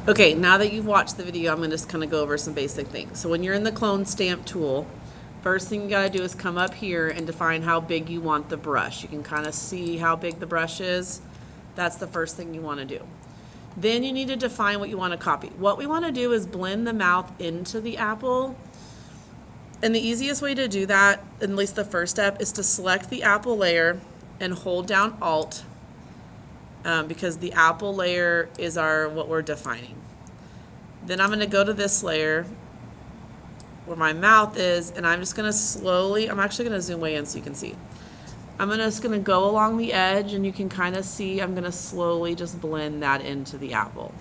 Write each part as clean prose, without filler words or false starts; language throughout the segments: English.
Okay, now that you've watched the video, I'm going to just kind of go over some basic things. So when you're in the clone stamp tool, first thing you got to do is come up here and define how big you want the brush. You can kind of see how big the brush is. That's the first thing you want to do. Then you need to define what you want to copy. What we want to do is blend the mouth into the apple. And the easiest way to do that, at least the first step, is to select the apple layer and hold down Alt, because the apple layer is what we're defining. Then I'm going to go to this layer where my mouth is, and I'm just going to slowly, I'm actually going to zoom way in so you can see. I'm just going to go along the edge, and you can kind of see I'm going to slowly just blend that into the apple.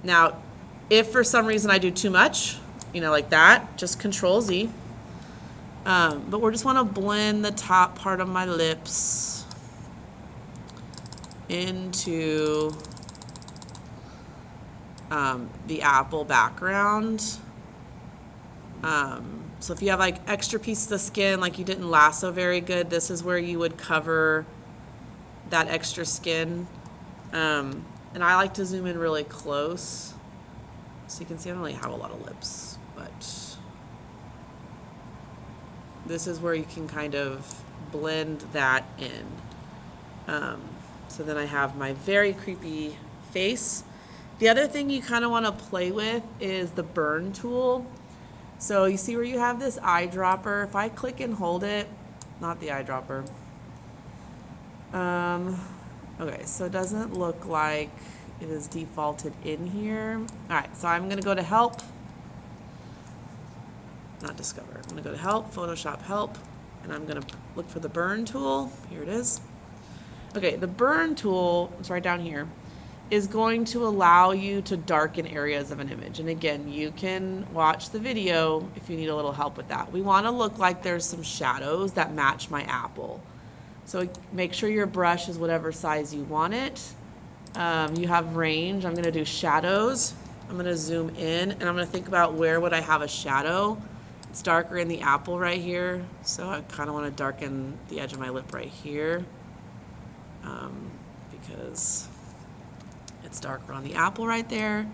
Now, if for some reason I do too much, like that, just Control Z. But we just want to blend the top part of my lips into the apple background. So if you have like extra pieces of skin, like you didn't lasso very good, this is where you would cover that extra skin. And I like to zoom in really close. So you can see I don't really have a lot of lips, but this is where you can kind of blend that in. So then I have my very creepy face. The other thing you kind of want to play with is the burn tool. So you see where you have this eyedropper. If I click and hold it, not the eyedropper. Okay, so it doesn't look like it is defaulted in here. All right, so I'm gonna go to Help, not Discover. I'm gonna go to Help, Photoshop Help, and I'm gonna look for the burn tool. Here it is. Okay, the burn tool, it's right down here, is going to allow you to darken areas of an image. And again, you can watch the video if you need a little help with that. We want to look like there's some shadows that match my apple. So make sure your brush is whatever size you want it. You have range. I'm going to do shadows. I'm going to zoom in, and I'm going to think about where would I have a shadow. It's darker in the apple right here, so I kind of want to darken the edge of my lip right here, because it's darker on the apple right there.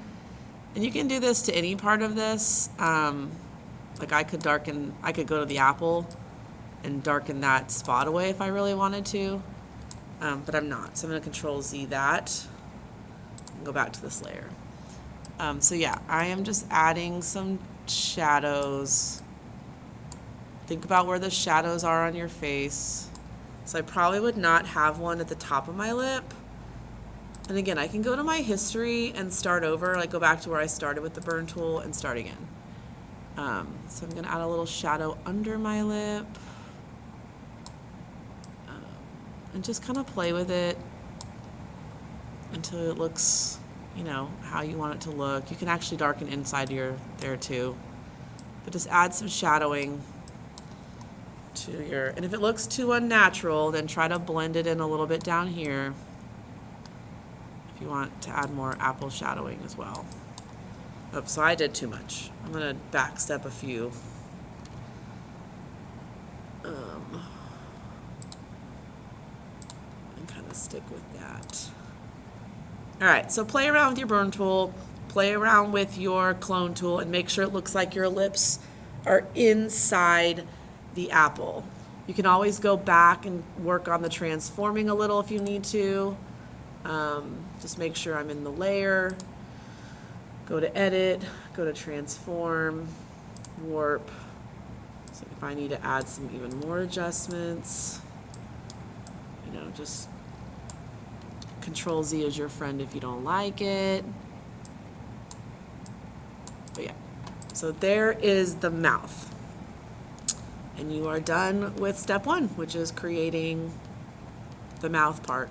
And you can do this to any part of this. Like I could go to the apple and darken that spot away if I really wanted to, but I'm not. So I'm going to Control Z that and go back to this layer. So yeah, I am just adding some shadows. Think about where the shadows are on your face. So I probably would not have one at the top of my lip. And again, I can go to my history and start over, like go back to where I started with the burn tool and start again. So I'm gonna add a little shadow under my lip, and just kind of play with it until it looks, how you want it to look. You can actually darken inside there too, but just add some shadowing to and if it looks too unnatural, then try to blend it in a little bit down here. If you want to add more apple shadowing as well. Oh, so I did too much. I'm going to back step a few. And kind of stick with that. All right, so play around with your burn tool, play around with your clone tool, and make sure it looks like your lips are inside the apple. You can always go back and work on the transforming a little if you need to. Just make sure I'm in the layer, go to Edit, go to Transform, Warp. So if I need to add some even more adjustments, just Control Z is your friend if you don't like it. But yeah, so there is the mouth. And you are done with step one, which is creating the mouth part.